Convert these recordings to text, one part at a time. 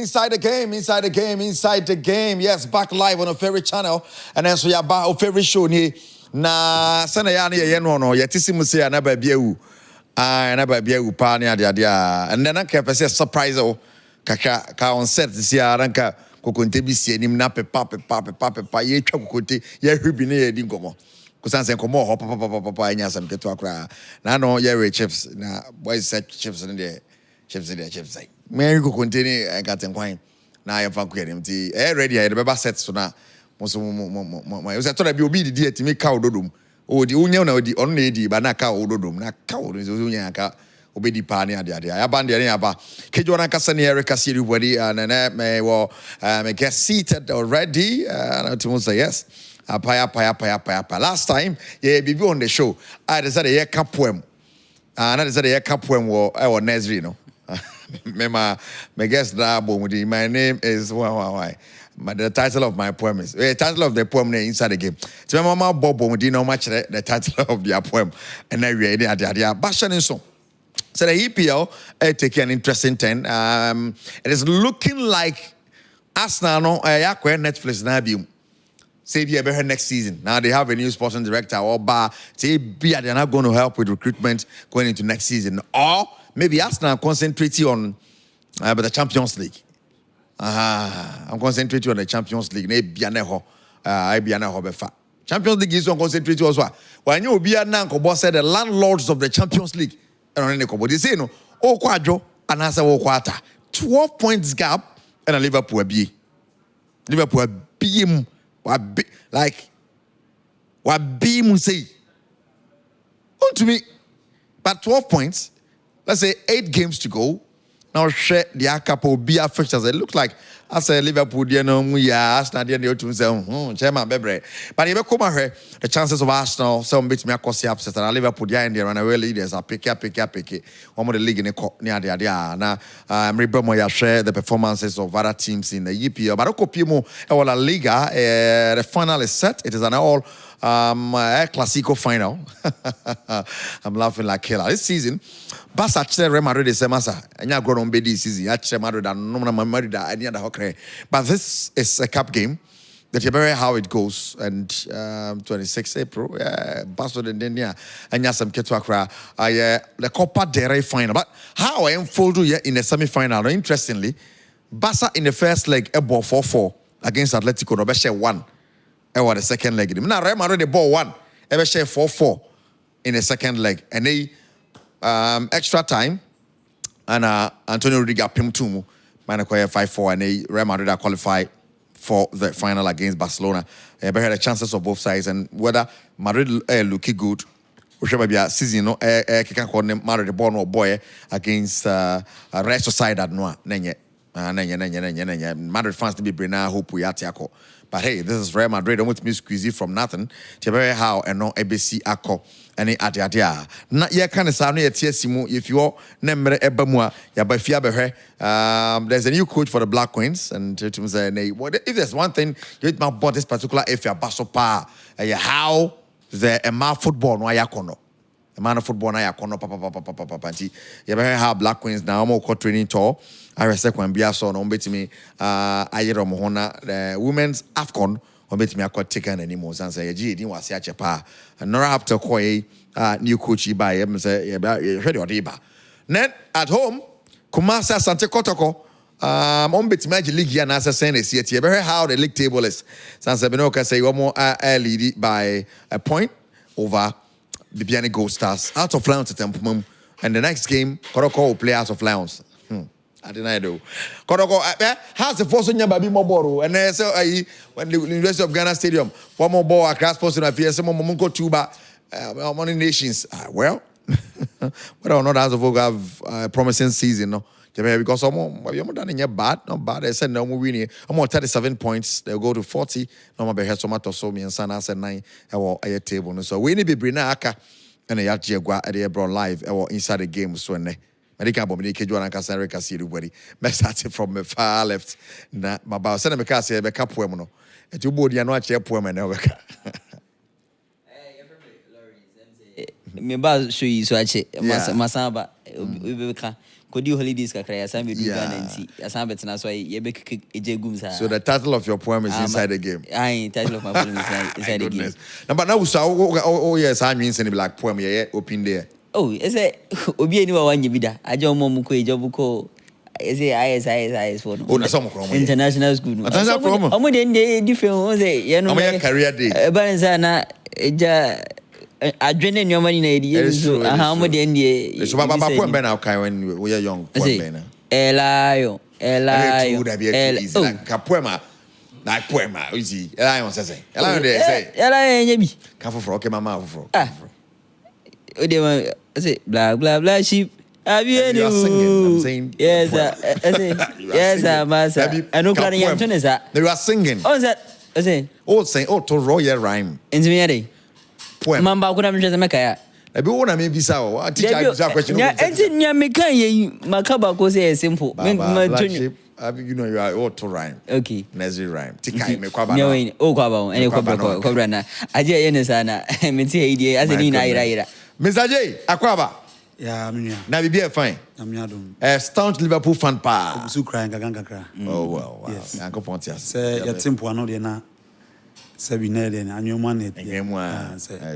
inside the game. Yes, back live on our favorite channel. And then so you're back our favorite show. Na sana ya no yetisimu say na ba biawu. Na ba biawu pa ne ade and then anka pese surprise o ka on set this year anka kokonte bi sie nim na pepa ye twa kokonte ye hwebi ne ye di nkomo. Kusanse nkomo ho papa nya sam keto akra. Na no ye chips na boys set chips in there. Chips like me go continue I got them quite now I fa him ti ready I the set so na mo you say to be obi di ti me ka ododom o di unya na odi on na edi ba na ka ododom na ka ododom so unya ka obedi pa ne ade ya ba de ya ba kejo na kasa ne Eric kasi everybody and me wo me get seated already and to say yes apa last time yeah bibi on the show I decided yeah ka poem and I decided yeah ka poem wo Nesri no my guest my name is why. The title of my poem is the title of the poem inside the game. So my mama Bob no much the title of their poem and I read it Bashan so. So the EPL taking an interesting turn. It is looking like Arsenal no Netflix na be say they be next season. Now they have a new sporting director or bar say they're not going to help with recruitment going into next season or maybe Arsenal concentrating on but the Champions League. I'm concentrating on the Champions League. Champions League is on concentrating also. When you be now, said the landlords of the Champions League. They say no. Oh, quadro and answer oh quarter. 12 points gap and a Liverpool be. Liverpool be like what be say. On to me, but 12 points. Let's say 8 games to go. Now share the couple be fixtures. It looks like as a Liverpool, Arsenal, chairman Bebre. But if you come here, the chances of Arsenal, some bit me across the upset and Liverpool, and the runaway leaders are pick it. One more the league in the near the idea. Now, remember share the performances of other teams in the EPL. But Okopimo, La Liga, the final is set. It is an all Clasico final. I'm laughing like hell. This season, Barca Real Madrid is a massa. And you're going to be this season. Madrid and no Madrid any other hockey. But this is a cup game. That you very how it goes. And 26 April, Barcelona and then and yeah, some Ketwakra. The Copa del Rey final. But how I unfold in the semi-final? Interestingly, Barca in the first leg a ball 4-4 against Atletico. No, share 1. Or the second leg. Now Real Madrid the ball 1. Ever share 4-4 in the second leg. And they extra time. And Antonio Rudiger pim tumu. Man acquire 5-4 and they Real Madrid are qualified for the final against Barcelona. But had the chances of both sides and whether Madrid looking good. Whichever be a season no can call them Madrid the ball no boy against rest of side at no nenye. Madrid fans to be bring hope we are. But hey, this is Real Madrid. Don't want to be squeezy from nothing. To how and no ABC ako any adia. Not yet kind of sound yet if you are nemre ebamua ya by fiabe. There's a new coach for the Black Queens, and to say if there's one thing you my about this particular if you're basopa how the Emma football no ayakono. The man of football na yakono papa. You ever how Black Queens now more training tour. I respect when Biaso no bet me ayero mo hona the women's AFCON on bet me akọ taken anymore and say ye din wase achepa and not have to call new coach by him say ready or ba net at home Kumasi Asante Kotoko on bet me league here na say saying this yet you how the league table is since Benoka say one more lead by a point over the Bibiani Gold Stars out of Lions at Tempum and the next game Koroko will play out of Lions. I didn't know. Koroko, how's the first one baby more ball? And then say when the University of Ghana Stadium, one more ball across post in a few some Mongo Tuba money nations. Well, but or not as of have a promising season, no. Because I'm done in your bad, not bad. I said no more winning. I'm on 37 points. They'll go to 40. No more better tomato so me and Sana said 9 or a table. So we need to be Aka and a Yachia at the Ebron live or inside the game so Medical Bominica Joan Casare Cassi, message from the far left. Na my send me Cassi, a cup woman. At your body, I know a chair poem and over. Me ba show you so ache. Masamba we can. Could you holidays kakra asan be do Ghana nti. Asan betena so ye be ejegum sa. So the title of your poem is inside the game. Aye, title of my poem is inside the game. Now but now so yes, I mean say black poem ye open there. Oh, is it obi eni wa wanye bida. Ajo mo mu ko ejobu ko is it IS for no. Oh, na some from international school. International from. Omo de different o say ye no. Omo career day. Balance na eja adwene nyoma ni na edi so aha mo de ndie so baba poem be na kai when we are young poem be na elayo ka poem na poem easy elayo say elayo dey say elayo nya bi ka foforo okay mama foforo o de say blah blah blah sheep abi you are singing I'm saying yes yes masa anu kra nya ntone sa you are singing oh say oh to royal rhyme ntimi yade poem mamba kuna mjeza mekaya ebi wona me bisa o teacher bisa question no enti nya mekan ye makaba ko say simple you know you are all to rhyme okay nursery rhyme tikai me kwaba no o kwaba ene kwaba na aje ye ne sana menti e die azeni na ira Mr. J akwaba yeah me na bibi e fine na dum staunch Liverpool fan pa so cry kakra oh well yes anko pontia say ya tempo ano de na sabi na de na anyoma na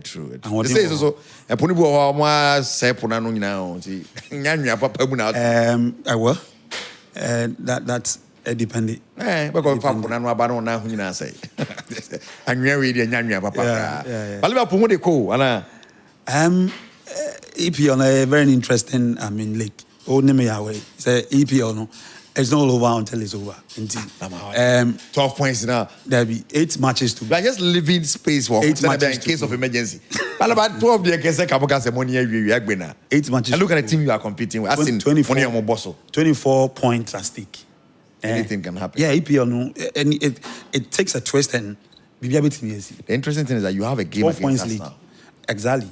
true they say so eponi bu ho mo say pona no nyina o ti nyanwa papa mu na I will that depending because papa no aba no na ho nyina say anwa we de nyanwa papa but Liverpool mo de ko ana EPL a very interesting league o name ya way say EPL no it's not over until it's over. Indeed. 12 points now. There'll be 8 matches to. We are just leaving space for 8 matches in case of emergency. But about 12 days, I can money 8 matches. And look at the team you are competing with. 24 points at stake. Anything can happen. Yeah, EPL no, and it takes a twist and be able to be easy. The interesting thing is that you have a game against us now. Exactly.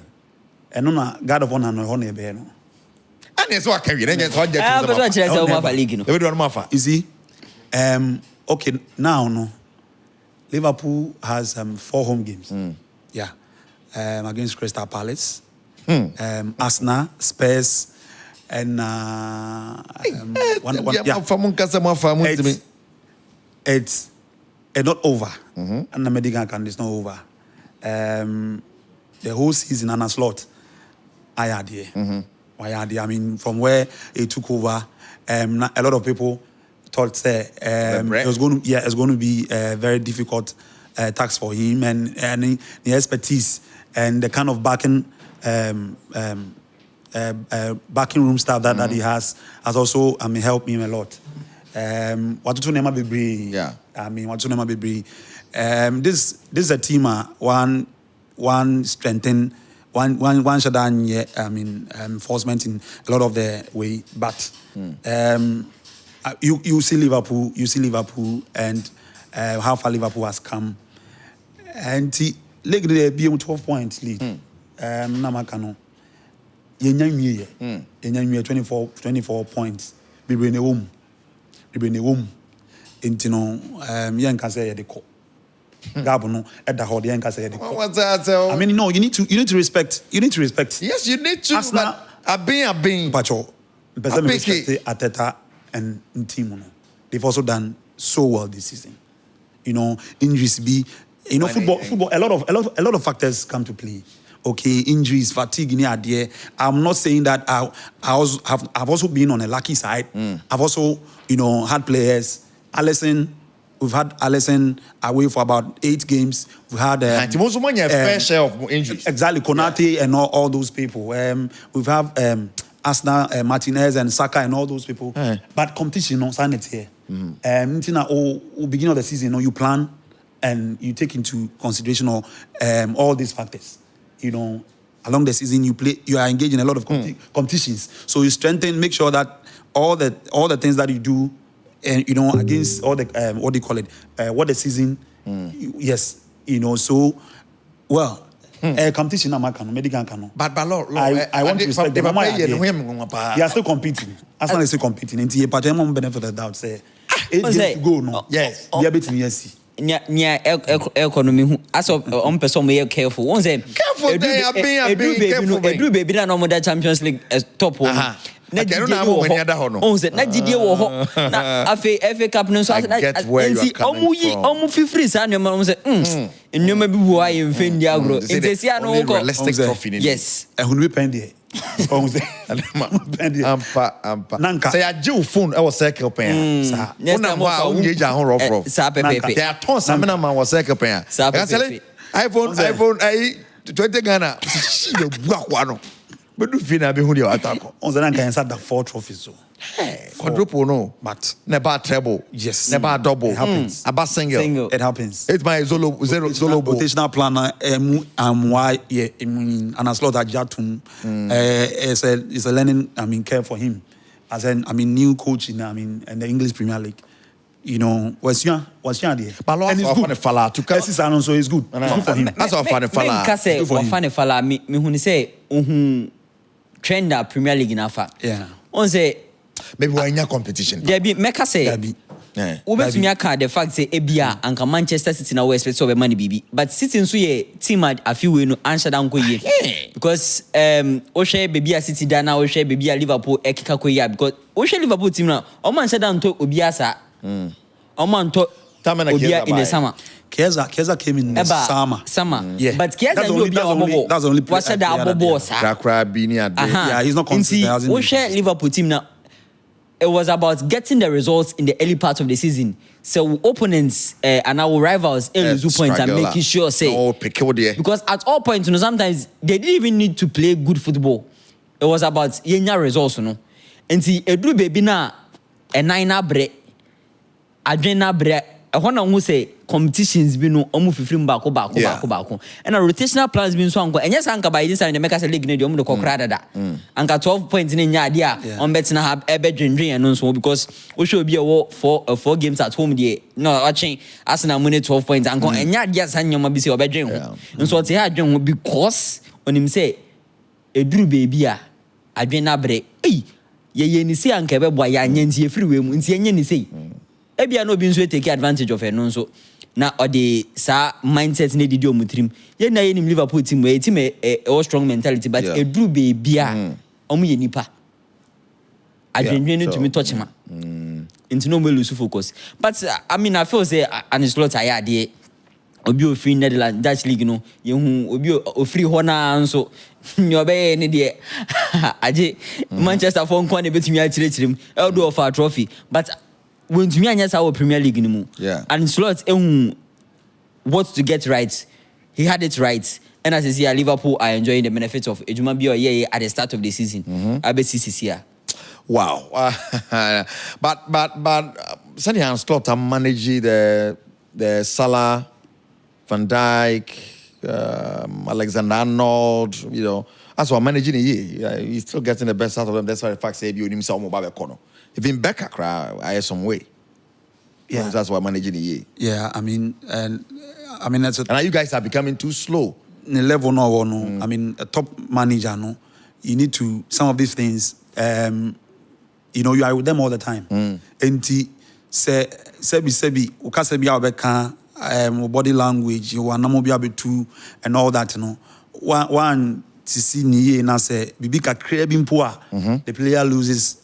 And no, God of honor no honor be no. And it's what can we then just hold that. You see, okay, now no. Liverpool has 4 home games. Yeah. Against Crystal Palace, Arsenal, Spurs, and it's not over. And the medical can is not over. The whole season and a slot I had here. I mean, from where it took over, a lot of people thought it was going to be a very difficult task for him, and the expertise and the kind of backing room staff that he has also helped him a lot. What to never be brave. Yeah. I mean, what to never be brave. This is a team one strengthen. One shutdown, yeah, I mean, enforcement in a lot of the way, but you see Liverpool, and how far Liverpool has come, and league they be on 12 points lead. Namakano, yenye 24 points. We bring a home, into young can say the call. Gabono at the hall, what's that? I mean, no, you need to respect. Yes, you need to. Arsenal, but being. But respect Arteta and team. They've also done so well this season. You know, injuries be. You know, football. A lot of factors come to play. Okay, injuries, fatigue, there. I'm not saying that I've also been on a lucky side. I've also, had players. We've had Alisson away for about 8 games. We've had fair share of injuries. Exactly, Konate and all those people. We've had Arsenal, Martinez and Saka and all those people. But competition, sign here. Beginning of the season, you plan and you take into consideration all these factors. Along the season, you are engaged in a lot of competitions. So you strengthen, make sure that all the things that you do. And against all the what do you call it? What the season? Yes, so well. Competition, medical cano. But I want to respect them. They are still competing. Arsenal is still competing. And the benefit of the doubt say 8 games to go. No, yes, they are beating yes. near economy as of on person we careful. One say careful they are being careful. Baby na no more Champions League Top one. Na kenu na mo mani ada ho no. On say na gidie wo ho. Na FA Cup no so omu fifiri sa no man say nnoma bi wo aye mfendi agro. Intesi ano ko realistic trophy. Yes. Ehunu be pendi. Ampa. Say ya jiu phone e was circle pen. Sa. Una mo a unye ja ho rough. Sa pepe. There are tons amena man was circle pen. iPhone 20 Ghana. She the buakwa no. But do fina be hu dey attack. On Nanka inside the 4 trophies so. Quadruple no, but never treble. Yes. Never double. It happens. About single. It happens. It's my solo rotational planner why and as lot Jatum it's a learning care for him. As new coach in in the English Premier League. You know, was there? But and it's good. Fala to Cassis so it's good. It's good for him. That's all funny fala. Because funny fala me who say trend Premier League in Afa. Yeah. On say maybe we're in a competition. There be meka say. Ube me aka the fact say ebia anka Manchester City na we expect so be money bibi. But City nso ye team a few we no answer down ko ye. Because o share baby a City da na o share baby a Liverpool ekika ko ye because o share Liverpool team na o man answer down to obi asa. Omanto Obia in the summer. Keza came in the summer. Yeah. But Keza that's the only what's the Abobo, yeah, he's not consistent. We share Liverpool team now. It was about getting the results in the early part of the season. So opponents and our rivals lose points and making sure say because at all points, sometimes they didn't even need to play good football. It was about yenya results, And see, Edu baby na a 9 break. Adrena bre ehona hu say competitions bi no omu fifrim baako and a rotational plans bi so anko enye sanka by this time the make us league ne de omu de kokra dada anka 12 points ne nya ade a on bet na have ebe dwendwen no so because we should be a 4 games at home there no watching Arsenal money 12 points anko enya ade asanyoma bi say obedwen ho nso te ha dwen ho because onim say eduru baby a adrena bre ye ni say anka be boa ya nya ntie free we mu ntie nya ni say ebia no bi nso take advantage of no nso na odi sa mindset ne didi omutrim ye na ye nim Liverpool team we team a strong mentality but eduru be bia omu ye nipa adwenwen no tumi touch ma into no lose focus but I mean I feel say an slot ayade obi o free Netherlands Dutch league no ye hu obi o free ho na nso nyobe ne de aje Manchester for nko na betumi a chirechirim eldo of our trophy but when to me and our Premier League anymore. Yeah. And Slot what to get right. He had it right. And as I see, Liverpool are enjoying the benefits of Ejuma Bio at the start of the season. Wow. But Sunny and Slot are managing the Salah, Van Dijk, Alexander-Arnold, you know. As we're managing a year, he's still getting the best out of them. That's why the fact say you himself mobile corner. Even Becca cry, I have some way. Yeah, that's why managing the year. Yeah, I mean that's and now you guys are becoming too slow. In a level no. I mean, a top manager no. You need to some of these things. You know, you are with them all the time. And sebi ukasebi abeka body language. You are namobi too and all that. You know, one. To see niye na say bibi kakra bi mpo a the player loses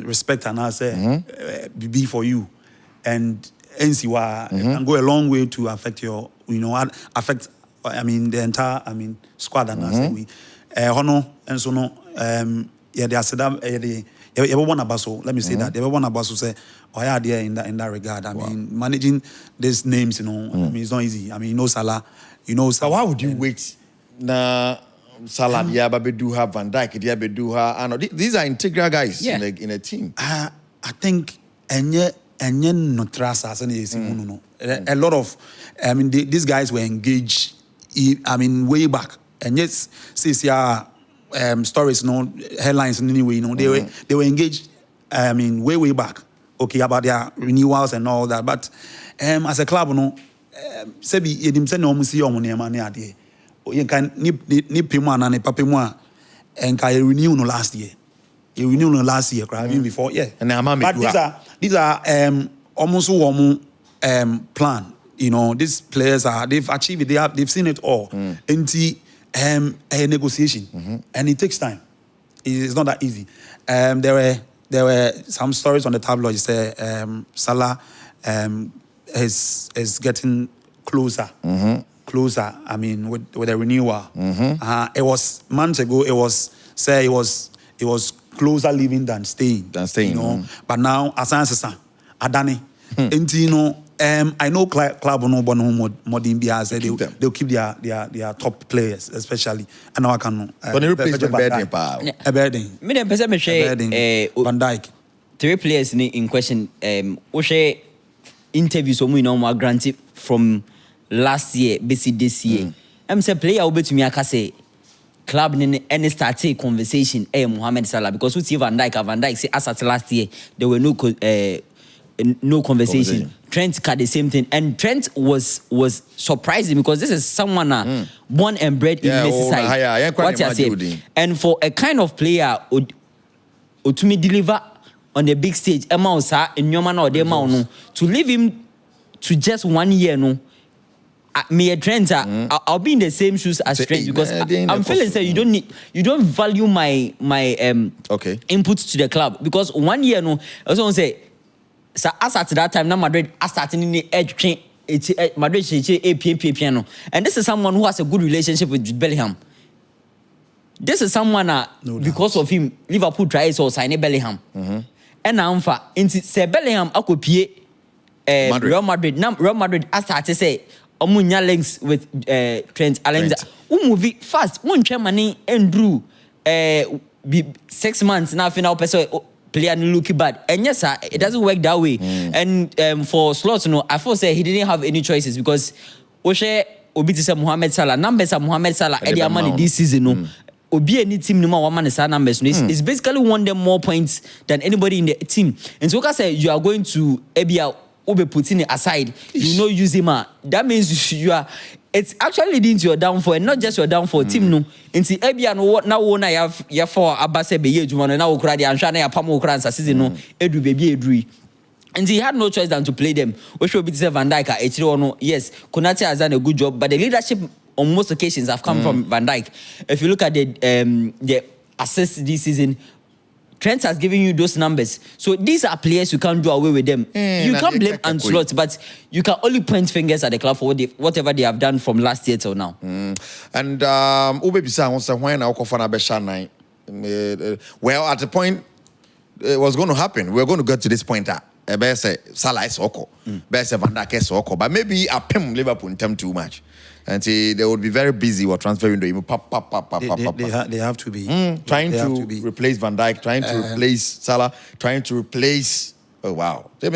respect and I say bibi for you and NCY can go a long way to affect your affect the entire squad and I say we hono and so no yeah they are said everyone about so let me say that everyone about so say yeah there in that regard I mean managing these names I mean it's not easy I mean Salah so why would you wait na Salah but do have Van Dijk do have these are integral guys in a team. I think enye no trust as no a lot of these guys were engaged way back and yes stories headlines anyway they were engaged way back about their renewals and all that but as a club sebi yedim se na omusi omunema ne ade you can nip him and a papemwa and can renew last year. You renew last year, even before, yeah. And but these are almost plan. You know, these players they've achieved it. They've seen it all. Into a negotiation, and it takes time. It's not that easy. There were some stories on the tabloid. Say Salah is getting closer. Closer. I mean, with a renewal. It was months ago. It was closer living than staying. You know, but now Asansa Adani. You know, I know club no modern said they'll keep their top players, especially. I know I can. But they replace Van Dijk. Van Dijk. 3 players in question. We interviews so we know granted from last year, basically this year. I'm say player will be to me. I can say club any start a conversation. Mohamed Salah because we see Van Dijk say as at last year there were no conversation. Trent got the same thing, and Trent was surprising because this is someone born and bred in Merseyside. What I say, and for a kind of player to me deliver on the big stage, to leave him to just 1 year, no. Me a Trent, I'll be in the same shoes as Trent because I'm feeling say you don't value my input to the club because 1 year, no. I was gonna say. So as at that time, now Madrid are starting in the edge train. Madrid piano, and this is someone who has a good relationship with Bellingham. This is someone because of him, Liverpool tries to sign Bellingham. And now say Bellingham akopie Real Madrid. Now Real Madrid has started to say omunya links with Trent Alexander. Movie fast. One money and drew 6 months now. Final person. Player looking bad, and yes, sir, it doesn't work that way. And for slots, I first say he didn't have any choices because Oshe Obi to say Mohamed Salah numbers are Mohamed Salah and their money this season. Obi any team no more man is numbers. It's basically won them more points than anybody in the team. And so, like I say, you are going to Ebia Obe putting it aside. You know, use him. That means you are. It's actually leading to your downfall, and not just your downfall. Team no. Into Ebia no now one I have for Abase be you want now ukradi and shana ya pamo ukransa season no edu baby edui. And he had no choice than to play them. Which will be to say Van Dijk. No, yes, Konate has done a good job, but the leadership on most occasions have come from Van Dijk. If you look at the assists this season, Trent has given you those numbers. So these are players you can't do away with them. You can't blame Ancelotti, but you can only point fingers at the club for whatever they have done from last year till now. And well, at the point it was going to happen. We're going to get to this point. Salah is Oko, Van Dijk is Oko, but maybe a Pim Liverpool in term too much. And they would be very busy with transferring the They have to be trying to replace Van Dijk, trying to replace Salah, trying to replace. Oh wow! We're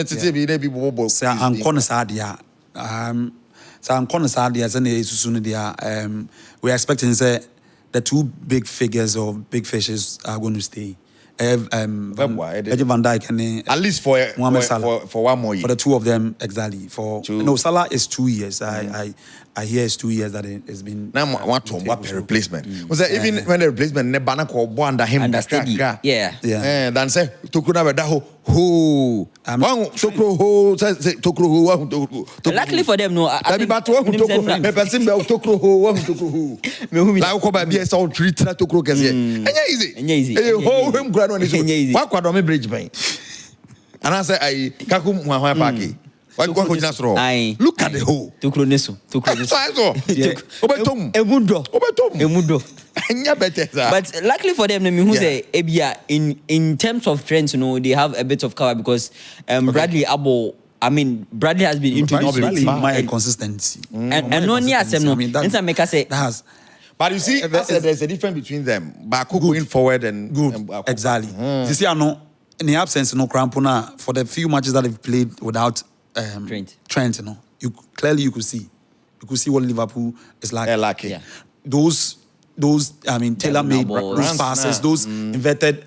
expecting the 2 big figures or big fishes are going to stay. Van Dijk and at least for 1 more year. For the 2 of them exactly. Salah is 2 years. I hear it's 2 years that it's been. Now what replacement? Was that even when the replacement ne bana ko bo under him then say Tokuna bedaho who Tokro ho Tokro ho. Luckily for them, no. That be but Tokro. Person be Tokro ho who. Like ko ba be so treat Tokro kese. Enya easy. Ho him grad one is. Wa kwado me bridge ban. And I say I kakum hwan parky. Look at the hole. But luckily for them, in terms of trends, they have a bit of cover because Bradley Abo. I mean, Bradley has been introduced to the team. My consistency. And no near but you see, there's a difference between them. Baku going forward and good. Exactly. You see, I know in the absence, Krampuna for the few matches that they've played without. Trent, you could see what Liverpool is like. Those tailor-made passes, those inverted.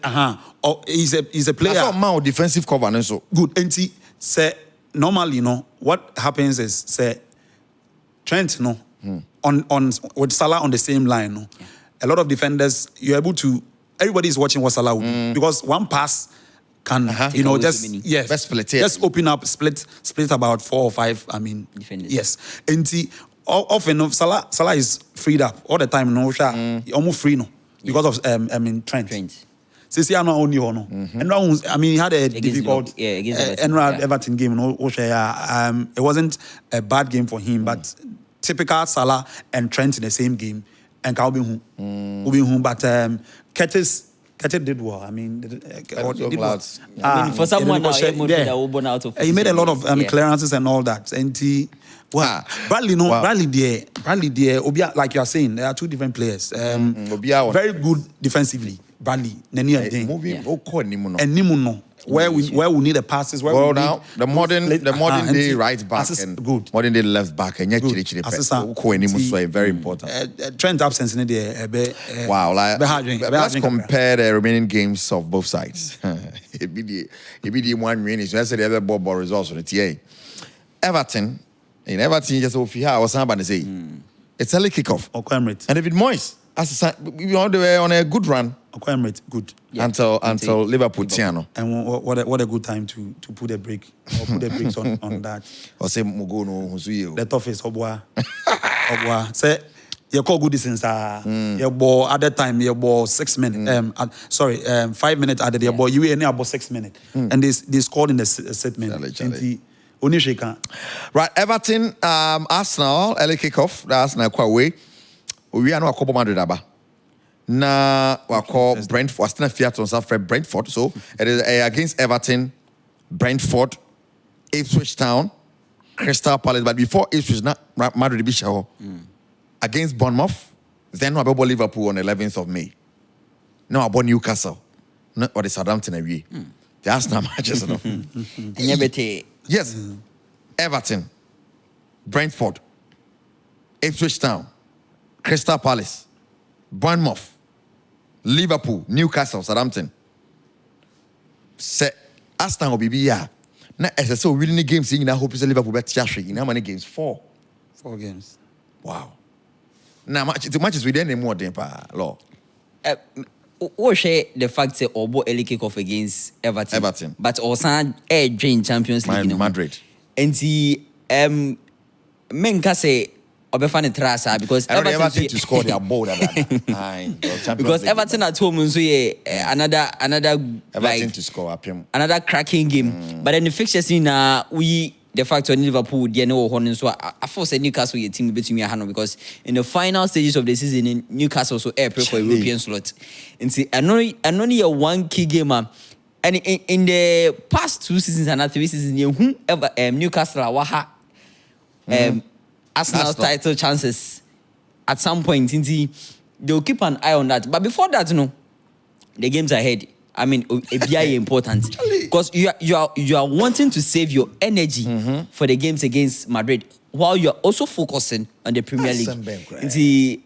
He's a player. I saw defensive cover, so good. And see, say normally, what happens is say Trent, on with Salah on the same line, a lot of defenders you're able to. Everybody is watching what Salah will do because one pass can just just open up, split about 4 or 5. I mean, defenders. Yes, and often Salah is freed up all the time. No, almost free no because of Trent. Since he are not only no, and I mean he had a difficult Everton game. No, it wasn't a bad game for him, but typical Salah and Trent in the same game, and but Curtis did well. I mean, for someone now, he made a lot of clearances and all that. And Bradley, like you are saying, there are two different players. Very good defensively. Bradley, and Nimuno, where we need the passes. The modern day right back and good. Modern day left back and very important. Trent absence in there. Wow, let's compare the remaining games of both sides. It be the one winning. So I said the other ball results on the TA. Everton, just over here, I was about to say it's early kickoff. And David Moyes, we on a good run. Good. Yeah. Until Liverpool Tiano. And what a good time to put a break or put the brakes on that. Or say Mugono the toughest Obwa. Say you call good since your ball at that time your ball 6 minutes. 5 minutes added your ball you were about 6 minutes. And they scored in the 7th minute. Right, Everton, Arsenal, early kickoff. The Arsenal quite away. We are not a Copa Madrid aba. Na we call Brentford. Still Fiat on South Brentford. So it is against Everton, Brentford, Ipswich Town, Crystal Palace. But before Ipswich, Madrid Bishaw against Bournemouth. Then we about Liverpool on 11th of May. Now about Newcastle, or the Southampton away. The Arsenal matches. Yes, Everton, Brentford, Ipswich Town, Crystal Palace, Bournemouth, Liverpool, Newcastle, Southampton. Say Aston will be here. Now, as I said, winning the games, I hope it's Liverpool bet Chashri. In how many games? 4 games. Wow. Now, the matches with any more than law. What share the fact that Obo early kickoff against Everton. But also a drain Champions League. Madrid. And the men say Obefane Trasa because Everton to score their ball because Everton at home so another Everton to score another cracking game. But then the fixtures in the fact on Liverpool they know Hornets so I force Newcastle your team between your hand because in the final stages of the season in Newcastle so air for European slot. And see only a one key game and in the past 2 seasons and 3 seasons Newcastle waha Arsenal's title chances at some point. They'll keep an eye on that. But before that, the games ahead. I mean, it's very important because you are wanting to save your energy for the games against Madrid while you are also focusing on the Premier League.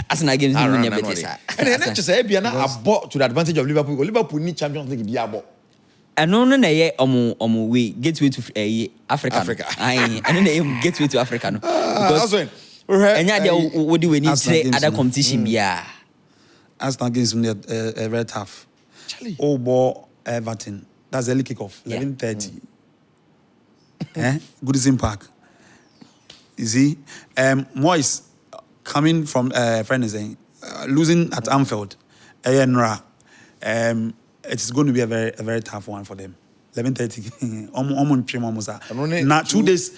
Arsenal games and then just say be to the advantage of Liverpool. Liverpool need Champions League be abo. And no way gateway to Africa. And then gateway to Africa because and what do we need to other competition Arsenal games very tough. Oh boy, Everton. That's early kickoff. 11:30. Goodison Park. You see, Moyes coming from friend is saying losing at Anfield. It's going to be a very tough one for them. 11:30. Now 2 days.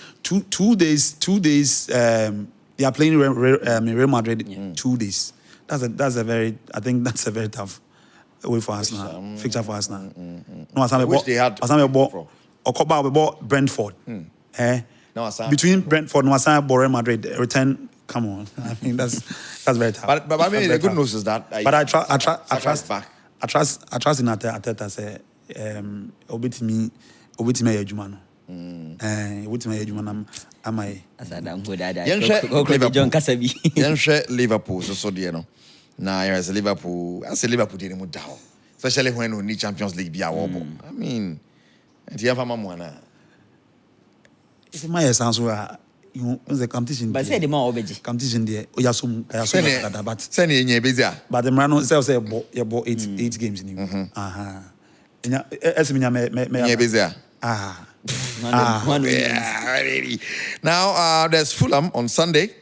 2 days. They are playing Real Madrid. 2 days. That's a very. I think that's a very tough way for Arsenal. Fixture for Arsenal. No, I wish they had. We bought Brentford. Between Brentford and Real Madrid, return. Come on, I mean that's very tough. But I mean the good news is that. But I trust in Ateta say obetimi ejuma no. Obetimi ejuma na amai. Asada ngo dada. John Kasabi. Yenhwe Liverpool so there no. Na yes Liverpool. I say Liverpool dey mu down. Especially when we need Champions League be our ball. I mean, enti afa mamu na. If my sense the competition. But say the man obeji. Competition there. Oyasum but say na enye bezi a. But the man say 8 games in him. Now there's Fulham on Sunday.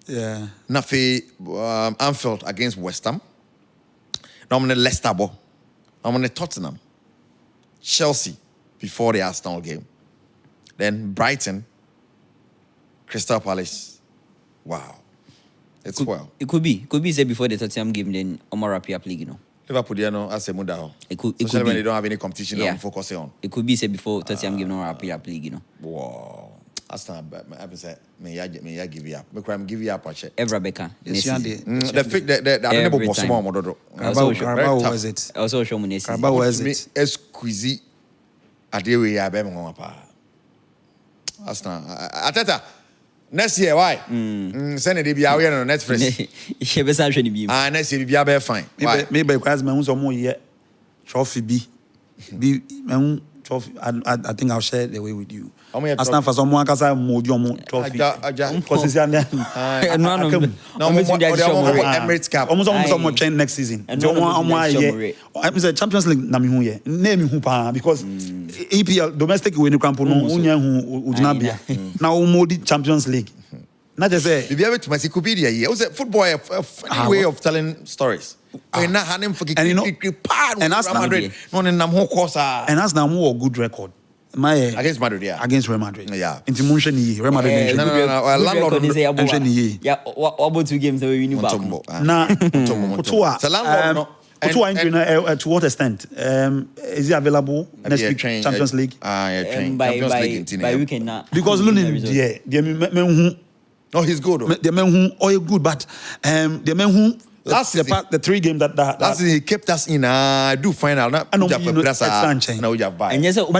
Yeah. Nafi Anfield against West Ham. Now I'm on Leicester. I'm on Tottenham. Chelsea before the Arsenal game. Then Brighton, Crystal Palace. Wow. It's well. It could be say before the Tottenham game, then Omar Rapia League, you know. Liverpool, you know, as a Mudao. It could when be. they don't have any competition on focusing on. It could be say before Tottenham game, Omar Rapia League, you know. Wow. That's not bad. I haven't said, may I give you up? I'm give you up a check. Every Becca. The every time. Carabao was it? Also show me Carabao was it? Squeezy. Adewe ya be mo pa. That's not. Ateta. Next year, why? Send it be away on Netflix. Next year, be fine. Maybe because me unso mo ye trophy be me trophy. I think I'll share the way with you. As now for someone can say mo trophy. Because it's an no Emirates Cup. Almost train next season. I'm say Champions League na me hu ye. Name hu pa because EPL domestic we no crampo no unya hu ujina bia. Na o modi Champions League. Not just say be able to my Wikipedia here. Was it football a funny way of telling stories? And not handing for and you know, and that's Real Madrid. And that's now more good record. Against Madrid, yeah. Against Real Madrid. Yeah. Into Munchen Real Madrid. No. Landlord. Yeah, what about 2 games that we win back? Nah. So landlord. To what extent? Is it available next week? Champions League? By weekend now. Because Lunin, no, he's good. The men who good, but the men who the 3 games that last season he kept us in. I do find out. But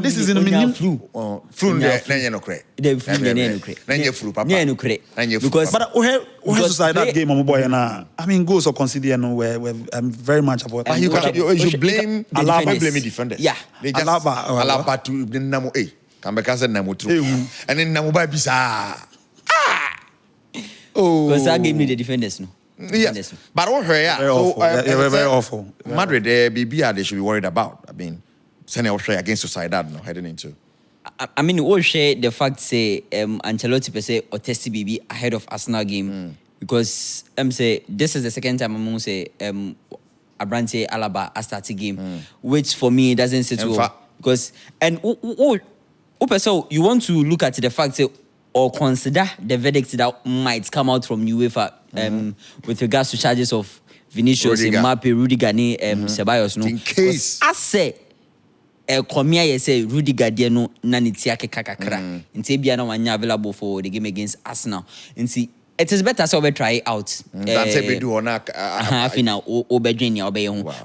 this is in a minimum flu. Flu, no credit. Because that game, my boy, I mean, goals or consider we're very much about. But you blame Alaba, blame defenders. Yeah, they just Alaba to the Namo A. Kambeka said Namo 2, and then Namo by Bisa. Oh, because that game need the defenders, no. Yes, but what very awful. Madrid, BBR, they should be worried about. I mean, sending Australia against Sociedad, no, heading into. I mean, we'll share the fact say Ancelotti per se or Testi BB ahead of Arsenal game because say this is the second time I'm going to say Abrante Alaba a starting game, which for me doesn't sit well because and so you want to look at the fact say or consider the verdict that might come out from UEFA with regards to charges of Vinicius, Mbappe, Rudiger, Ceballos. No, in case I say, Komia, you say Rudiger, no, Nanitiake Kakakra, and Tabia, no one available for the game against Arsenal. And see, it is better so we try it out. That's a bit do now.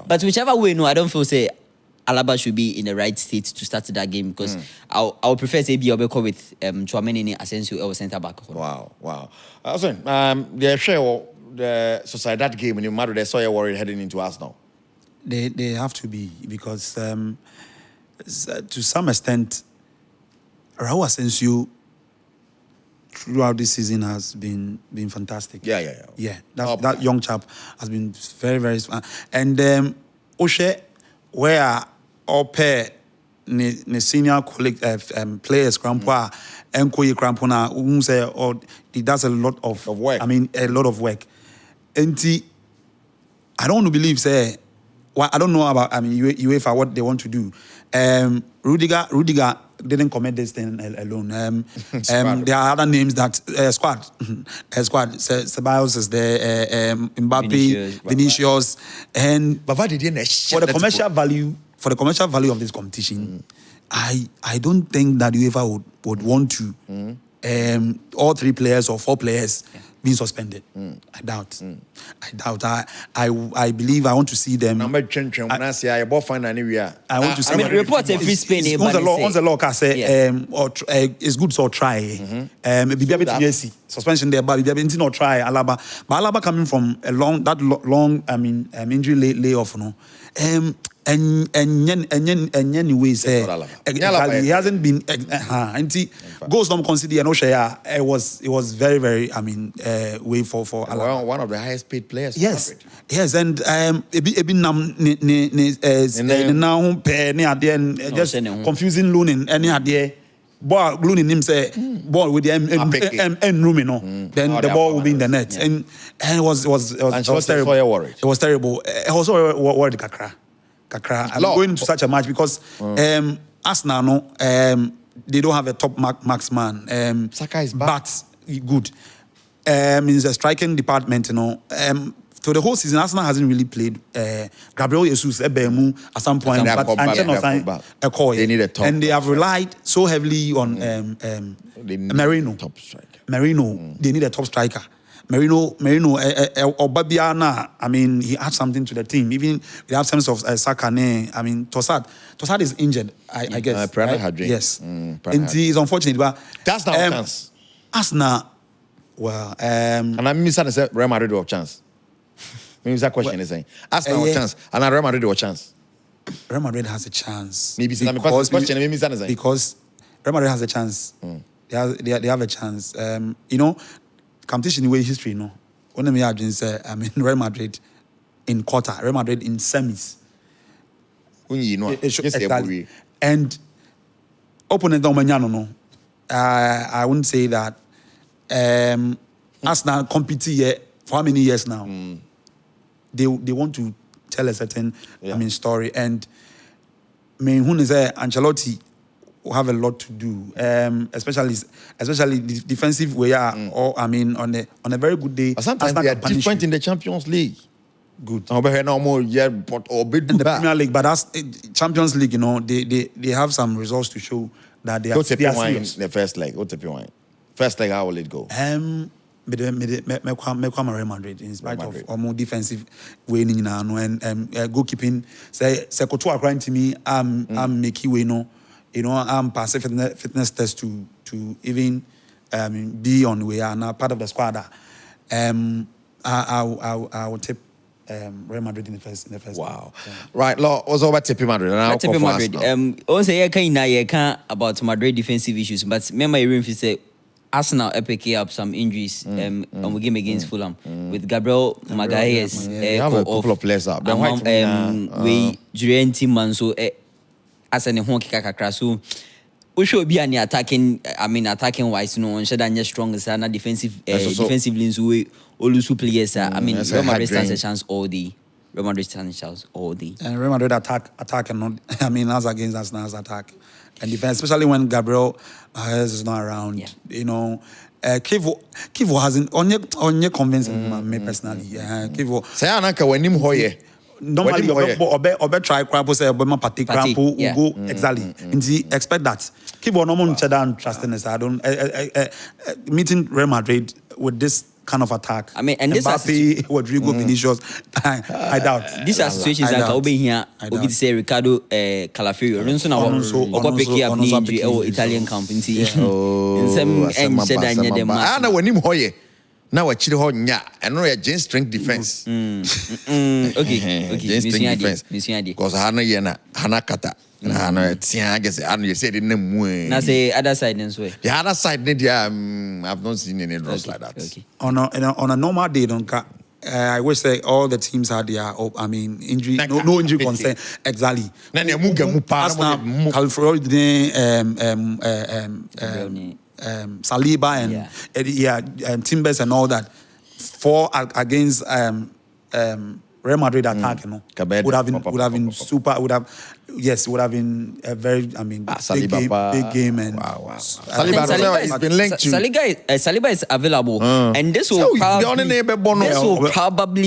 But whichever way, no, I don't feel say. Alaba should be in the right state to start that game because I would prefer to be able with Chouameni Asensio or centre back. Wow. The share the Sociedad game in Madrid, they saw you worried heading into Arsenal. They have to be because to some extent, Raul Asensio throughout this season has been fantastic. Yeah. That young chap has been very, very and Oshe where all pair ne senior colleague players Crampoa and Koye Crampona who say he does a lot of work. I mean a lot of work. And I don't want to believe say I don't know about UEFA what they want to do. Rudiger didn't commit this thing alone. There are other names that squad. Ceballos is there. Mbappe, Vinicius, and for the commercial value of this competition, I don't think that UEFA would want to all 3 players or 4 players being suspended. I doubt. I believe I want to see them. I want to see. I mean, reports a free Spain. On the law, can say it's good so try. Maybe a bit suspension there, but maybe not try Alaba. But Alaba coming from a long injury layoff, no. anyways, he hasn't been goals not considered no share. It was very, very, I mean, way for one of the highest paid players. Yes, yes, and now just confusing loaning any idea. Ball loaning him say ball with the end room, you know. Then the ball will be in the net, and it was terrible. It was terrible. I also worried Kakra. I'm going into such a match because Arsenal, no, they don't have a top marksman. Saka is back. But good. In the striking department, you know. So the whole season, Arsenal hasn't really played. Gabriel Jesus, Ebemu at some point, but they need a top. And they have relied so heavily on Merino. Top striker. Merino, they need a top striker. Merino, Obabiana, I mean, he adds something to the team. Even the absence of Sakane, I mean, Tossard is injured, I guess. Right? Yes. And it's unfortunate, but that's not a chance. Arsenal, well, and I'm missing a Real Madrid of chance. Maybe that question is saying Arsenal a chance and Real Madrid a chance. Real Madrid has a chance. Maybe because Real Madrid has a chance. They have a chance. You know, competition way history, you know. One of me say, I mean, Real Madrid in quarter, Real Madrid in semis. Exactly. And opponent no. I wouldn't say that. Arsenal compete here for how many years now? They want to tell a certain story, and I mean, who is Ancelotti will have a lot to do, especially the defensive way. Or I mean, on a very good day, but sometimes they are different in the Champions League. Good. In the Premier League, but that's Champions League. You know, they have some results to show that they are serious. In the first leg. First leg, how will it go? Me Real Madrid in spite of more defensive winning now and goalkeeping. Say Koto according to me, I'm making way no, you know, I'm passing fitness test to even be on way and now part of the squad. I will tip Real Madrid in the first. Wow, right. Law was over tipping Madrid. And tipping Madrid. Also, you can't about Madrid defensive issues, but remember, you say. Arsenal pick up some injuries on the game against Fulham with Gabriel Magalhaes. They have a couple of players up. We Julian Timman so as an home kicker so we should be an attacking. I mean attacking wise, you know, and should strong as an defensively so we all players. I mean Real Madrid stands a chance all day. Real Madrid stands a chance all day. And Real Madrid attack and not. I mean as against Arsenal's attack. And defense, especially when Gabriel is not around, you know, Kivo hasn't on your convincing me personally. Kivo. Say Anaka when him hoye. Normally, obe try crap say obe ma party crap go exactly. And expect that. Kivo no more than trusting us. I don't meeting Real Madrid with this kind of attack. I mean, and Mbappe, Rodrigo, Vinicius. I doubt. These are situations like over here. We say Ricardo Calafiori. Also, pick up injury Italian company. Now a chill nya and no a Jane strength defense. Okay. Jane strength defense. Because Hana Hanakata. I said in the moon. Now say other side and so. The other side, I've not seen any draws like that. Okay. On a normal day, I wish say all the teams had their, I mean, injury, no injury concern. Exactly. Arsenal, Saliba and Timbers and all that. 4 against Real Madrid attack, you know, would have been super. Would have been a very, big game. And Saliba has been linked to. Saliba is available, and this will probably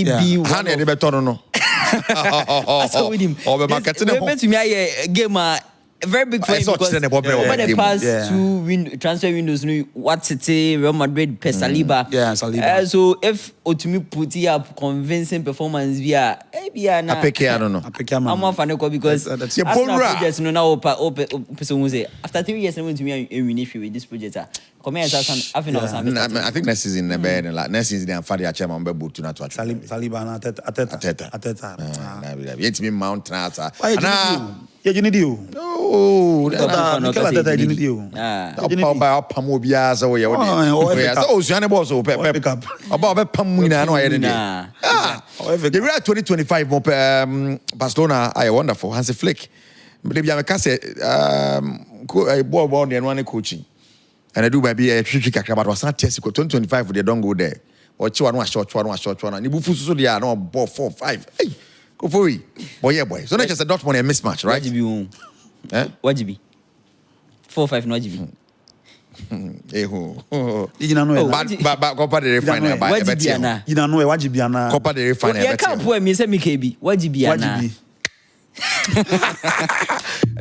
be one of. I saw with him. To me, a game. A very big friend because over the past 2 transfer windows, what's it say? Real Madrid, Saliba. Saliba. So if Otumi put up convincing performance via I don't know. I'm not fan because Arsenal projects now person say after 3 years I went to me in ministry with this project Come here, I think next season, next season, I'm Fadia Chairman, but to not watch. Saliba and Ateta. Yet me Mount Nata. Yeah, you need you. Oh, Ateta, you need you. About Pamobia, so you oh, Janabos, pick up about Pamina. The Real 2025 Barcelona, I wonderful. Hansi Flick. Maybe I'm a case, ball and one coaching. And I do maybe a tricky but was not tested 2025 they don't go there. Or one short one. And you move so they are no ball 4 5. Hey, go for it. Boy. So not just a Dortmund a mismatch, right? What be? 4-5 no GB. You know, but Copa de Refiner by Betia. You know, what you be ana. Copa de Refiner. Yeah, can't put me say me KB. What you be ana?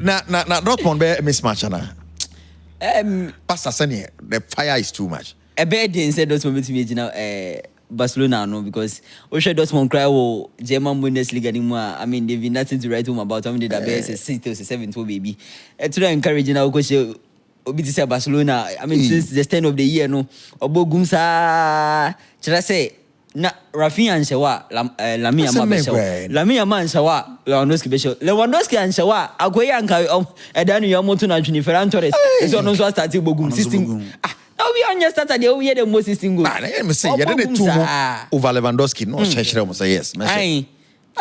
Na Dortmund be mismatch ana. Pastor Sani, the fire is too much. A bad day said Dortmund to me now. Barcelona no because Osha Dortmund cry wo German Bundesliga anymore. I mean they've been nothing to write home about. I mean the best 6 or 7 baby. To encourage now because obi to say Barcelona. I mean since the stand of the year no. Obogumsa try say na Rafinha and Shawa Lamia Mabesho. Lamia man Shawa Lewandowski Besho. Lewandowski and Shawa Agoya and Edanu Yamoto na Ferran Torres. It's on also starting Bogum system. Now we on your started we had the most single. Let me say you didn't two over Lewandowski. No, say yes. I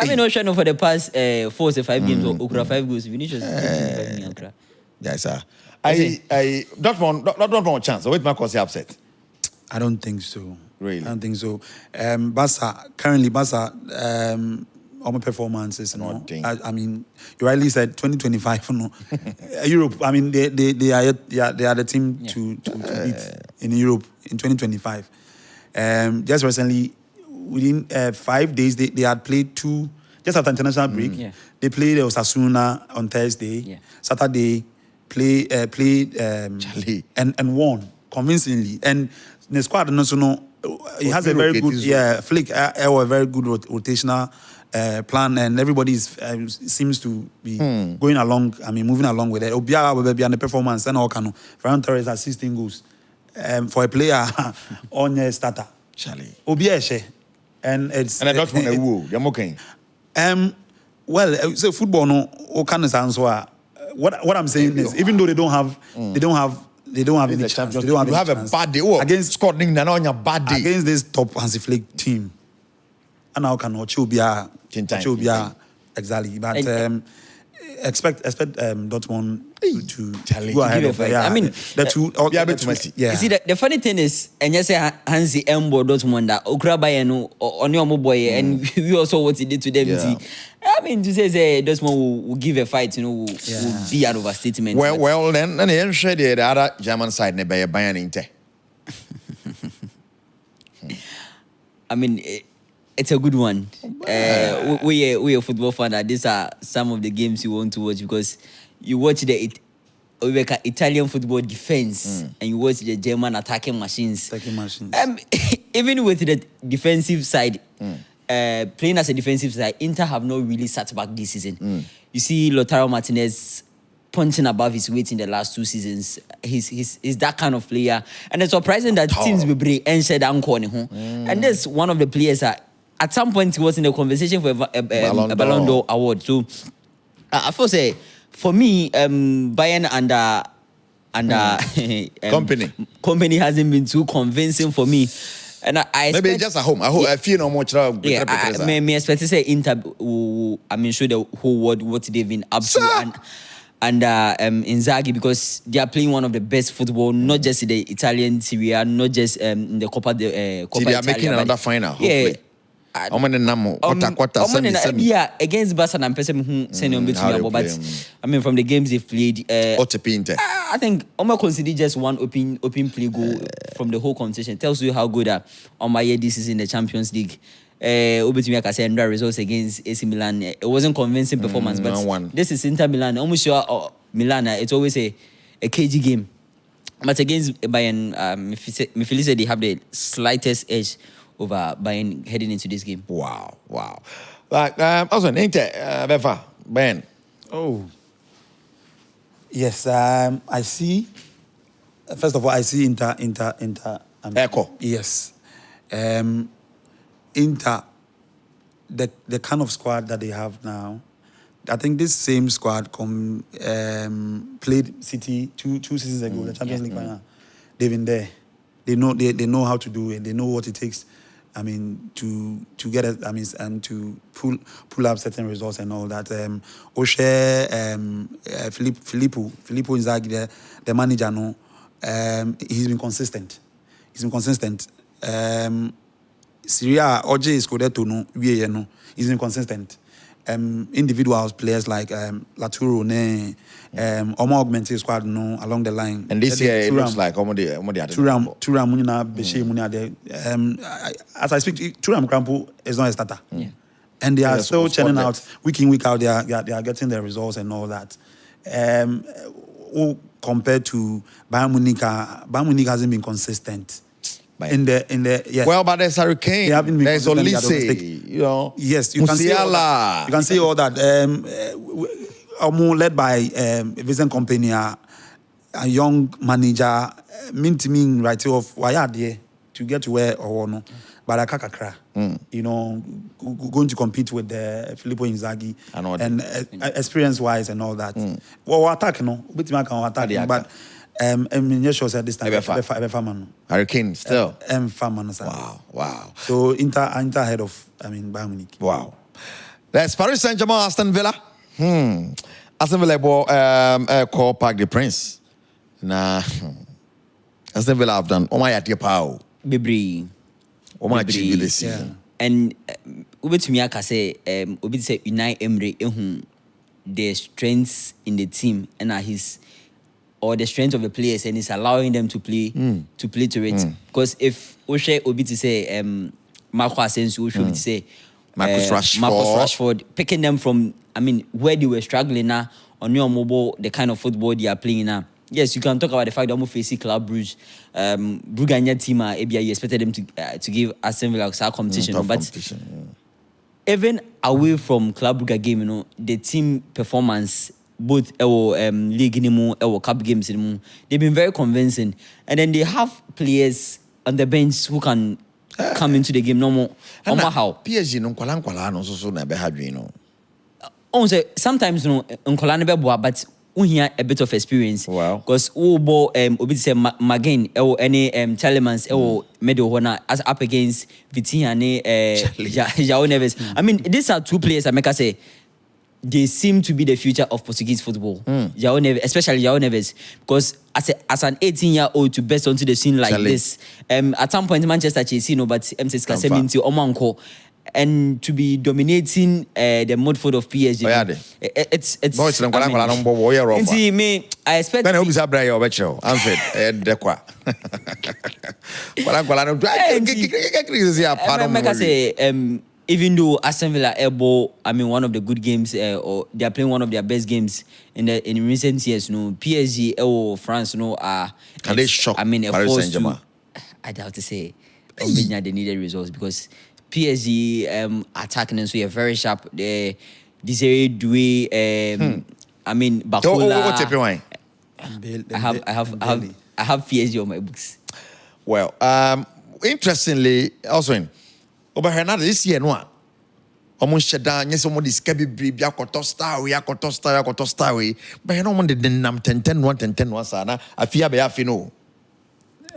mean, no for the past 4 or 5 games or 5 goals. Vinicius. Yes, sir. I don't want chance. Wait, my cause upset. I don't think so. Really? I don't think so. Barca, all my performances. I mean, you rightly said 2025. No, Europe. I mean, they are the team to beat in Europe in 2025. Just recently, within 5 days, they had played 2 just after international break. They played Osasuna on Thursday. Saturday, played and won convincingly. And the squad also he has a very good Flick. A very good rotational plan, and everybody seems to be going along. I mean, moving along with it. Obiara will be on the performance and all kind of. Ferran Torres has 16 goals for a player on a starter. Obiara, and it's and I don't want to woo. You're okay. Well, so football no all kind of answer. What I'm saying is, even though they don't have any chance. They don't have a bad day. Against Scotland, on your bad day against this top Hansi Flick team. And now can Chubia exactly, but expect Dortmund to go ahead of it. I mean, the two. You see, the funny thing is, and you say Hansi Embo Dortmund that Okraba no on your boy, and we also what he did to them. I mean, to say Dortmund will give a fight, will be an overstatement. Well, then you share the other German side, never Bayern Inter. I mean. It's a good one. We are football fan. These are some of the games you want to watch because you watch the Italian football defense and you watch the German attacking machines. Even with the defensive side, playing as a defensive side, Inter have not really sat back this season. You see Lautaro Martinez punching above his weight in the last 2 seasons. He's that kind of player. And it's surprising that teams will bring Enschede and Corny. And that's one of the players that at some point he was in the conversation for a Ballon d'Or award. So I feel say for me, Bayern and company hasn't been too convincing for me. And I expect, maybe just at home. I feel no much. Me expect to say Inter. I mean, show the whole world what they've been up to and Inzaghi, because they are playing one of the best football, not just in the Italian Serie A, not just in the Coppa Italia. They are making another final. Hopefully. Yeah. Against Barcelona, I'm saying but I mean, from the games they've played, I think Oma considered just one open play goal from the whole competition. It tells you how good Oma this is in the Champions League. Like I said, results against AC Milan. It wasn't convincing performance, but this is Inter Milan. Almost sure Milan. It's always a KG game. But against Bayern, me feel they have the slightest edge over Bayern heading into this game. Wow. Like also Inter, Befa, Bayern. Oh. Yes, I see First of all, I see Inter. Echo. Yes. Inter, the kind of squad that they have now, I think this same squad played City two seasons ago, the Champions League final. They've been there. They know how to do it. They know what it takes. I mean, to get it. I mean, and to pull up certain results and all that. Oshe, Filippo Inzaghi, the manager, no. He's been consistent. Syria, OJ is Scudetto, no. He's been consistent. Individuals, players like Laturo, Omo augmented squad, no, along the line. And this year it looks like Turam Munina Beshe Munia. As I speak, Turam Krampo is not a starter. Yeah. And they are still churning out week in, week out. They are getting the results and all that. Compared to Bayern Munich hasn't been consistent. Yes. Well, but there's Hurricane. There's Olise, you know. Yes, you can see all that. You can see all that. Led by Vincent Company, a young manager, mean right off. Why are they to get to where or no? But I kakakra, you know, going to compete with Filippo Inzaghi and experience-wise and all that. Well, attack no, but I mean, yes, sure said this time. Hurricane still. Wow. So Inter ahead of Bayern Munich. Wow. That's Paris Saint-Germain, Aston Villa. Aston Villa call Parc des Princes. Nah. Aston Villa have done. Oh my God, Bibri. Oh my achieve this season. And to me, I can say, Unai Emery, the strengths in the team and his. Or the strength of the players, and it's allowing them to play to it. Because if Oshe Obi to say Marco Asensio, Oshe Obi to say Marcus Rashford, picking them from where they were struggling now on your mobile, the kind of football they are playing now. Yes, you can talk about the fact that I'm facing Club Brugge, Brugge team. You expected them to give Aston Villa a competition, even away from Club Brugge game, you know, the team performance. Both league or cup games they've been very convincing, and then they have players on the bench who can come into the game no more. How PSG no kwala no so na be hadwe no. Sometimes no nkola no be boa, but we hear a bit of experience. Wow. Because obi say Magain any Telemans middle as up against Vitinha and João Neves. These are two players I make say they seem to be the future of Portuguese football. João Neves, especially João Neves, because as an 18-year-old to burst onto the scene like this, at some point Manchester Chelsea, but MC's Casemiro Omanko, and to be dominating the midfield of PSG. It's I expect. Even though Aston Villa one of the good games, or they are playing one of their best games in recent years, PSG or France, are. Can they shock Paris Saint-Germain? I doubt to say they needed results because PSG attacking and so you're very sharp. Desiree Doué, Bakola. I have PSG on my books. Well, interestingly, also Oba this year no. Almost shut down. Yes, someone is scaby brief. Yakoto star. But no one did the num 10-1 was sana. I fear be afino.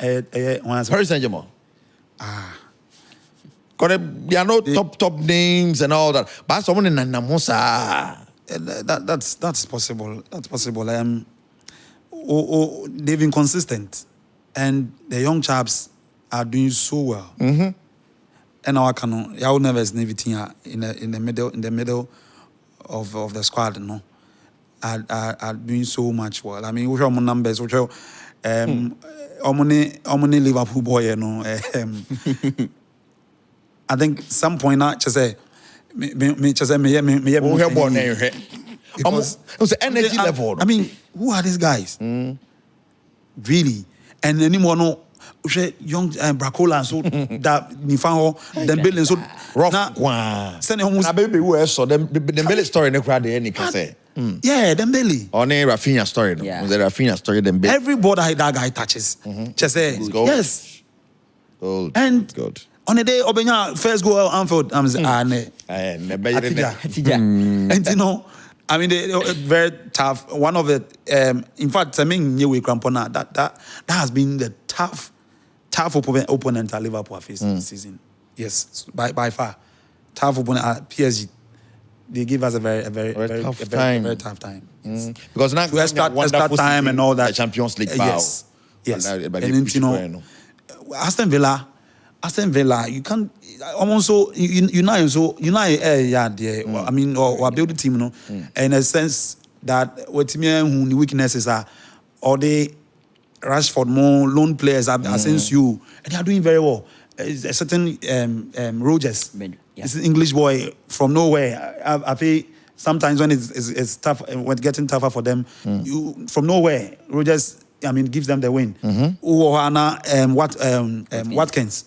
Paris Saint-Germain. There are no top names and all that. But someone in Namosa. That's possible. That's possible. They've been consistent, and the young chaps are doing so well. And our canon, João Neves in the middle of the squad, are doing so much well. We have numbers, which are omni Liverpool boy, I think some point out just say me because energy level. Who are these guys? Really? And anyone know young Bracola so that Nifanho then building so rough. Send home. Baby, who else saw them? The Billy story in the crowd. Any can say. Yeah, Dembele. Only Rafinha story. No? Yeah. Was the Rafinha story Dembele? Every ball that guy touches. Just say, yes. Gold. And good. on the day Obenya first goal at Anfield, I'm saying, And you know, I mean, they very tough. One of the, in fact, I mean, that has been the tough opponent at Liverpool have faced this season. Yes, by far, tough opponent at PSG. They give us a very tough time. Yes. Because now extra time and all that. The Champions League. Yes. And then, you know, Aston Villa, you can't almost so you know I mean, or build the team, you know, in a sense that what who the weaknesses are, or they Rashford more lone players since you, and they are doing very well. A certain Rogers, this is English boy from nowhere. I feel sometimes when it's tough, when it's getting tougher for them, you from nowhere, Rogers, I mean, gives them the win. Watkins,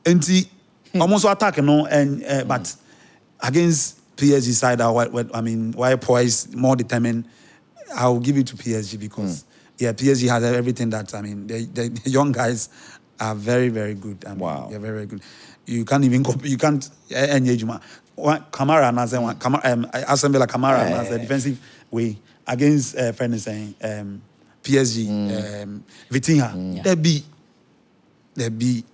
and he almost attack, you know, and but against PSG side, I mean, why Poise more determined, I'll give it to PSG because PSG has everything that, I mean, the young guys are very, very good. I mean, they're very, very good. You can't even engage. Kamara, Aston Villa Kamara, as a defensive way against friends saying PSG, Vitinha. There be.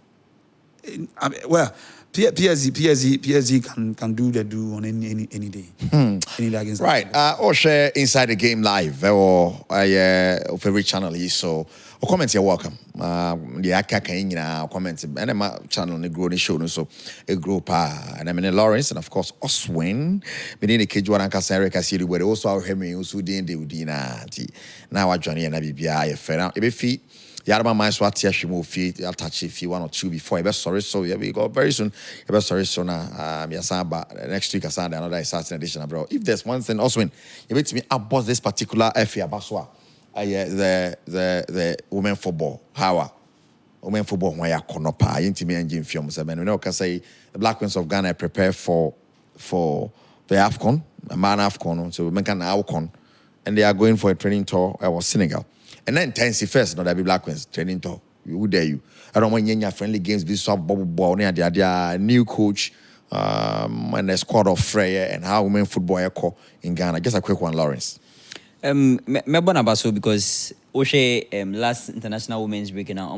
I mean, well, PSG can do the do on any day. Any day against. Right. Or share Inside the Game live or favorite channel is so. Or comments you're welcome. The Aka can comments and my channel the grow the show so a group and I mean Lawrence and of course Oswin. Benin the cage one and Eric Asiri where also our Henry who didn't do Dina. Now I Johnny and Abibia a if feet. Yarba my swat she move feet, I'll touch if you 1 or 2 before I best sorry so yeah, we go very soon. I best sorry so now next week I Sunday another Saturday edition bro. If there's one thing Oswin, you bet me about this particular FA Baswa. The women football. How women football when you corner pa intimate engine films. I mean, we know can say the Black Queens of Ghana prepare for the AFCON, a man AFCON, so we can AFCON, and they are going for a training tour. I was Senegal, and then Tensi first, not that be Black Queens training tour. Who dare you? I don't want any friendly games. Be so bubble ball. They new coach, and a squad of Freya and how women football echo in Ghana. Just a quick one, Lawrence. Me born about so because Oshe last international women's break now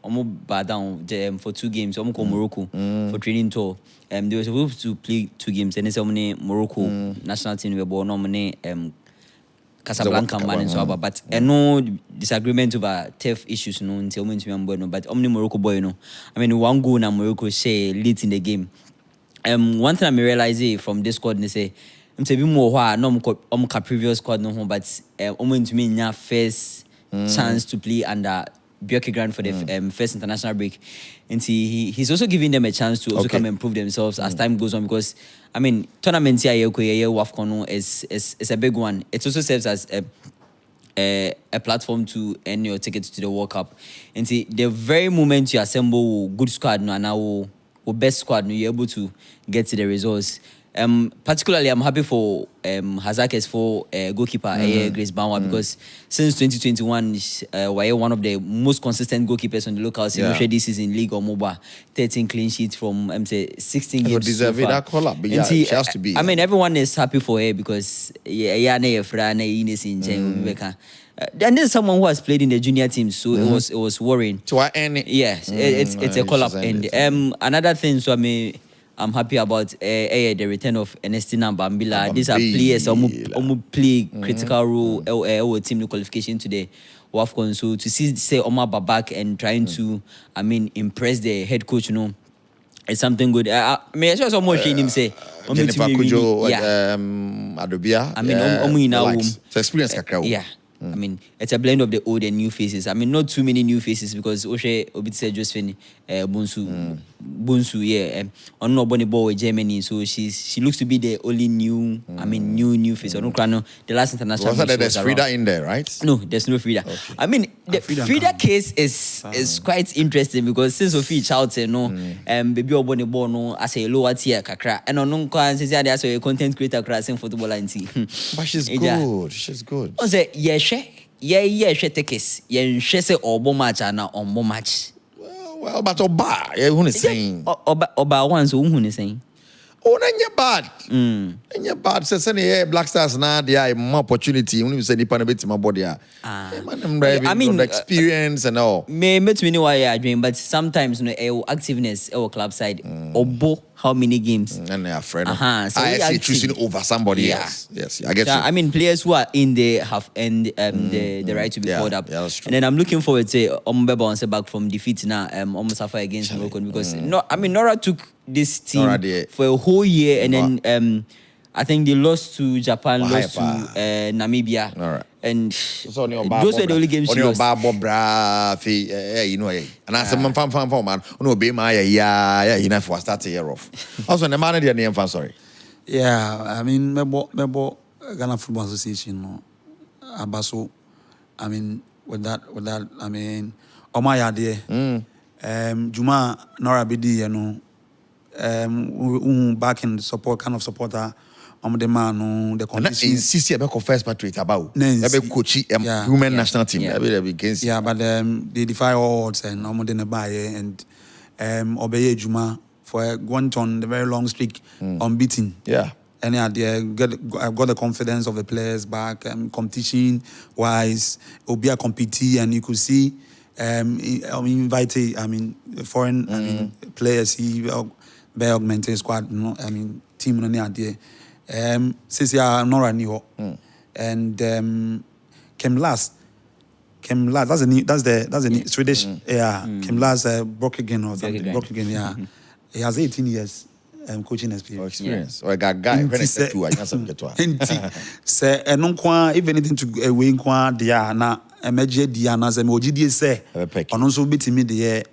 omo bad down for 2 games omo go Morocco for training tour. They were supposed to play 2 games and then many Morocco national team we born no Casablanca man and so but no disagreement over turf issues no until moment me boy no but omni Morocco boy no. I mean one goal na Morocco share lead in the game. One thing I realize from this squad they say I'm saying more no previous squad no but to me first chance to play under Björk Grant for the first international break, and he's also giving them a chance to also come and prove themselves as time goes on because I mean tournament here WAFCON is a big one. It also serves as a platform to earn your tickets to the World Cup, and the very moment you assemble good squad and our best squad, you're able to get to the results. Particularly, I'm happy for Hazakes for goalkeeper Grace Banwa because since 2021, we're one of the most consistent goalkeepers on the local scene. This is in league or mobile, 13 clean sheets from 16 games. So far. She has to be. I mean, everyone is happy for her because and this is someone who has played in the junior team, so it was worrying. So I end it. Yes, it's a call up. And another thing, so I'm happy about the return of Ernestina Bambila. These are players who play critical role our team the qualification today. WAFCON. So to see say Omar Babak and trying to impress the head coach, it's something good. I mean, I saw some more him say Jennifer Kujo, Adobia. So experience kakra. Yeah. I mean, it's a blend of the old and new faces. I mean, not too many new faces because Oshe Obitse Josephine Bunsu, yeah. On no bonny boy with Germany, so she looks to be the only new, new face. The last international. There's Frida in there, right? No, there's no Frida. Okay. I mean, Frida case is quite interesting because since Sophie Charlton, no, baby obone bono as a lower tier kakra, and on no say as a content creator crashing football and tea. But she's good. She's good. I say yeah, she take case. Yeah, she say obo match and on match. Well, but Oba, who is saying? Oba once who is saying. Oh, then you're bad. Then you're bad. So, say, Black Stars now, they are more opportunity. When you say, "Nipa bit my body," I mean, experience and all. Me know why you're doing, but sometimes, activeness, club side, obo, how many games? And they are afraid. So I see choosing over somebody else. Yes, I get you. I mean, players who are in there have earned the right to be called up. Yeah, that's true. And then I'm looking forward to bounce back from defeat now. Suffer against Morocco because Nora took this team for a whole year, and then I think they lost to Japan, lost to Namibia. All right. And those were the only games she lost. You know, and I said, man, no, be my enough for start the year off. Also, the man of name, sorry. Yeah, I mean, Mebo Ghana Football Association, no, Abaso. I mean, with that, I mean, Omaya there, Juma Nora Bidi, you know, back in support, kind of supporter. The man, the condition. Insist about first patriot about. Ebe coach women national team. Yeah, but they defy all odds and the buy and obey Juma for going on the very long streak unbeaten. Yeah. And I've got the confidence of the players back. Competition wise, Obia compete and you could see invited. I mean, foreign players. He be augmented squad. I mean, team on the idea. Since Nora Niho and came last. That's the Swedish came last Brockhagen or something. Brockhagen, yeah. He has 18 years coaching experience. Or a guy when it's two, I can't say no kwa if anything to win kwa dia na emeje dia na say me ogidi say on also betimi de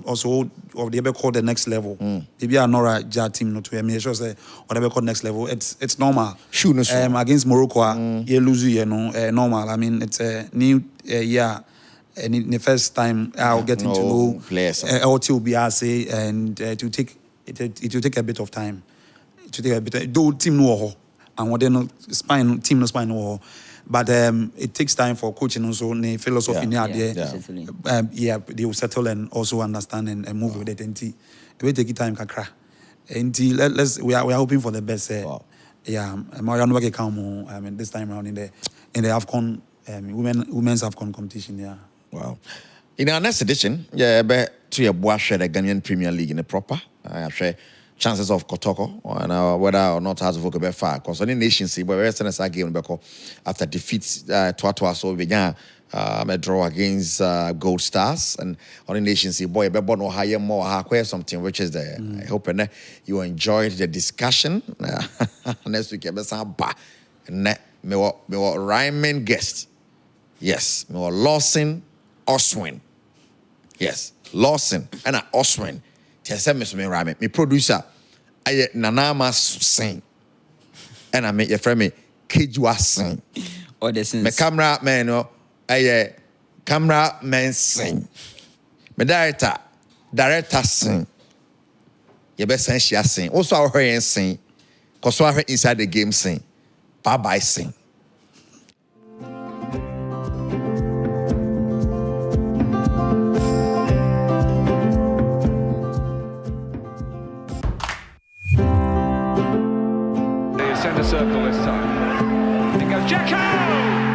also of the ever called the next level. Maybe Nora Ja team not to me sure say whatever called next level. It's normal. Sure, against Morocco, you lose normal. I mean it's a new year. And in the first time I'll get into know players. LT will be say and it will take a bit of time. To take a bit though team no and what then team no spine no. But it takes time for coaching also the philosophy they will settle and also understand and move with it. And it will take time kakra. And we are hoping for the best. Yeah, I mean this time around in the AFCON women's AFCON competition. Yeah. Wow. In our next edition, to your boy share the Ghanaian Premier League in the proper. I share chances of Kotoko and whether or not has to go far. Concerning nations, but we're still a game after defeat Twatwa so we a draw against Gold Stars and on the nations boy be no higher more hardware something which is there. I hope you enjoyed the discussion. Next week me rhyming guest. Yes, me Lawson Oswin. Yes, Lawson and Oswin. Tell me rhyme. Me producer I Nanama sing. And I make your friend me Kejua sing. Or the sins. Me camera man camera man sing. Me director sing. You best sing she sing. Also I hear sing. Cause I heard inside the game sing. Bye sing. Centre circle this time. It goes Jacko!